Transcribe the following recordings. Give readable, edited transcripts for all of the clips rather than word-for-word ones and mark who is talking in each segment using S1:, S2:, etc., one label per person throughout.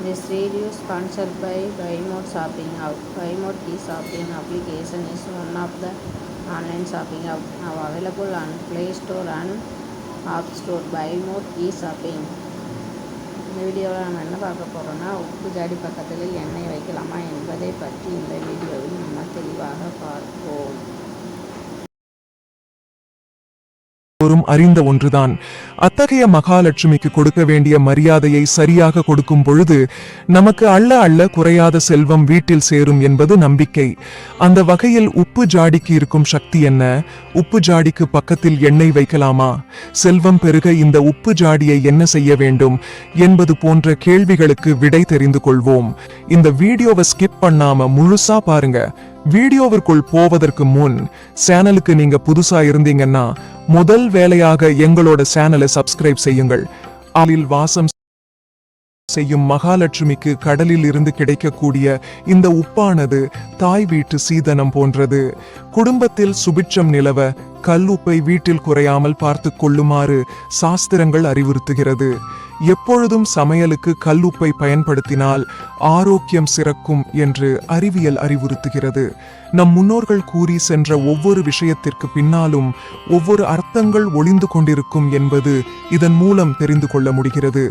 S1: This video is sponsored by Buymode Shopping Hub. Buymode e-shopping application is one of the online shopping app now available on Play Store and App Store. Buymode e-shopping. இந்த வீடியோவில் நம்ம என்ன பார்க்க போகிறோம்னா உப்பு ஜாடி பக்கத்தில் எண்ணெய் வைக்கலாமா என்பதை பற்றி இந்த வீடியோவில் நம்ம தெளிவாக பார்ப்போம்.
S2: அறிந்த ஒன்றுதான். அத்தகைய மகாலட்சுமிக்கு கொடுக்க வேண்டிய மரியாதையை சரியாக கொடுக்கும் பொழுது நமக்கு அள்ள அள்ள குறையாத செல்வம் வீட்டில் சேரும் என்பது நம்பிக்கை. அந்த வகையில் உப்பு ஜாடிக்கு இருக்கும் சக்தி என்ன? உப்பு ஜாடிக்கு பக்கத்தில் எண்ணெய் வைக்கலாமா? செல்வம் பெருக இந்த உப்பு ஜாடியை என்ன செய்ய வேண்டும் என்பது போன்ற கேள்விகளுக்கு விடை தெரிந்து கொள்வோம். இந்த வீடியோவை ஸ்கிப் பண்ணாம முழுசா பாருங்க. வீடியோவிற்குள் போவதற்கு முன் சேனலுக்கு நீங்க புதுசா இருந்தீங்கன்னா முதல் வேலையாக எங்களோட சேனலை சப்ஸ்கிரைப் செய்யுங்கள். அதில் வாசம் செய்யும் மகாலட்சுமிக்கு கடலில் இருந்து கிடைக்கக்கூடிய இந்த உப்பானது தாய் வீட்டு சீதனம் போன்றது. குடும்பத்தில் சுபிட்சம் நிலவ கல் உப்பை வீட்டில் குறையாமல் பார்த்து கொள்ளுமாறு சாஸ்திரங்கள் அறிவுறுத்துகிறது. எப்பொழுதும் சமையலுக்கு கல் உப்பை பயன்படுத்தினால் ஆரோக்கியம் சிறக்கும் என்று அறிவியல் அறிவுறுத்துகிறது. நம் முன்னோர்கள் கூறி சென்ற ஒவ்வொரு விஷயத்திற்கு பின்னாலும் ஒவ்வொரு அர்த்தங்கள் ஒளிந்து கொண்டிருக்கும் என்பது இதன் மூலம் தெரிந்து கொள்ள முடிகிறது.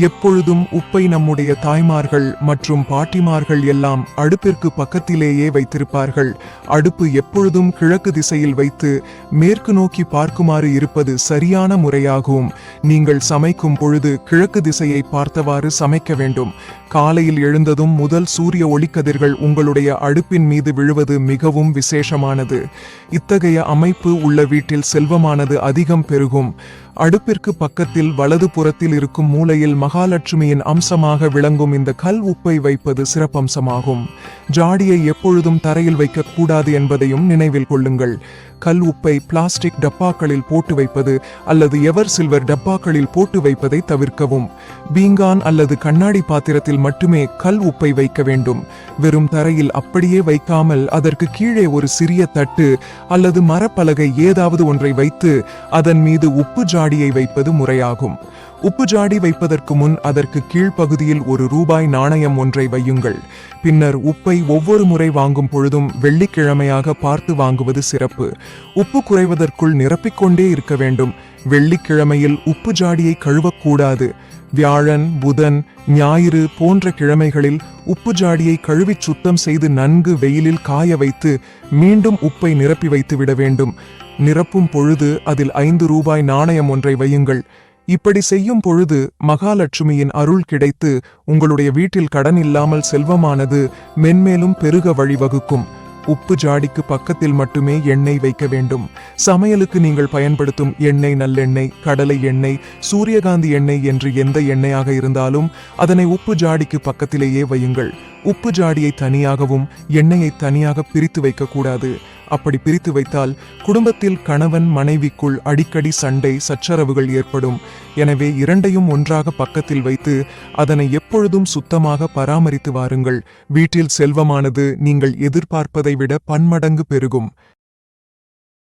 S2: எப்பொழுதும் உப்பை நம்முடைய தாய்மார்கள் மற்றும் பாட்டிமார்கள் எல்லாம் அடுப்பிற்கு பக்கத்திலேயே வைத்திருப்பார்கள். அடுப்பு எப்பொழுதும் கிழக்கு திசையில் வைத்து மேற்கு நோக்கி பார்க்குமாறு இருப்பது சரியான முறையாகும். நீங்கள் சமைக்கும் பொழுது கிழக்கு திசையை பார்த்தவாறு சமைக்க வேண்டும். காலையில் எழுந்ததும் முதல் சூரிய ஒளிக்கதிர்கள் உங்களுடைய அடுப்பின் மீது விழுவது மிகவும் விசேஷமானது. இத்தகைய அமைப்பு உள்ள வீட்டில் செல்வமானது அதிகம் பெருகும். அடுப்பிற்கு பக்கத்தில் வலது புறத்தில் இருக்கும் மூலையில் மகாலட்சுமியின் அம்சமாக விளங்கும் இந்த கல் உப்பை வைப்பது சிறப்பம்சமாகும். ஜாடியை எப்பொழுதும் தரையில் வைக்கக்கூடாது என்பதையும் நினைவில் கொள்ளுங்கள். கல் உப்பை பிளாஸ்டிக் டப்பாக்களில் போட்டு வைப்பது அல்லது எவர் சில்வர் டப்பாக்களில் போட்டு வைப்பதை தவிர்க்கவும். பீங்கான் அல்லது கண்ணாடி பாத்திரத்தில் மட்டுமே கல் உப்பை வைக்க வேண்டும். வெறும் தரையில் அப்படியே வைக்காமல் அதற்கு கீழே ஒரு சிறிய தட்டு அல்லது மரப்பலகை ஏதாவது ஒன்றை வைத்து அதன் மீது உப்பு ஜாடியை வைப்பது முறையாகும். உப்பு ஜாடி வைப்பதற்கு முன் அதற்கு கீழ்ப்பகுதியில் ஒரு ரூபாய் நாணயம் ஒன்றை வையுங்கள். பின்னர் உப்பை ஒவ்வொரு முறை வாங்கும் பொழுதும் வெள்ளிக்கிழமையாக பார்த்து வாங்குவது சிறப்பு. உப்பு குறைவதற்குள் நிரப்பிக்கொண்டே இருக்க வேண்டும். வெள்ளிக்கிழமையில் உப்பு ஜாடியை கழுவக்கூடாது. வியாழன், புதன், ஞாயிறு போன்ற கிழமைகளில் உப்பு ஜாடியை கழுவி சுத்தம் செய்து நன்கு வெயிலில் காய வைத்து மீண்டும் உப்பை நிரப்பி வைத்து விட வேண்டும். நிரப்பும் பொழுது அதில் 5 ரூபாய் நாணயம் ஒன்றை வையுங்கள். இப்படி செய்யும் பொழுது மகாலட்சுமியின் அருள் கிடைத்து உங்களுடைய வீட்டில் கடன் இல்லாமல் செல்வமானது மென்மேலும் பெருக வழிவகுக்கும். உப்பு ஜாடிக்கு பக்கத்தில் மட்டுமே எண்ணெய் வைக்க வேண்டும். சமையலுக்கு நீங்கள் பயன்படுத்தும் எண்ணெய் நல்லெண்ணெய், கடலை எண்ணெய், சூரியகாந்தி எண்ணெய் என்று எந்த எண்ணெயாக இருந்தாலும் அதனை உப்பு ஜாடிக்கு பக்கத்திலேயே வையுங்கள். உப்பு ஜாடியை தனியாகவும் எண்ணெயை தனியாக பிரித்து வைக்கக்கூடாது. அப்படி பிரித்து வைத்தால் குடும்பத்தில் கணவன் மனைவிக்குள் அடிக்கடி சண்டை சச்சரவுகள் ஏற்படும். எனவே இரண்டையும் ஒன்றாக பக்கத்தில் வைத்து அதனை எப்பொழுதும் சுத்தமாக பராமரித்து வாருங்கள். வீட்டில் செல்வமானது நீங்கள் எதிர்பார்ப்பதை விட பன்மடங்கு பெருகும்.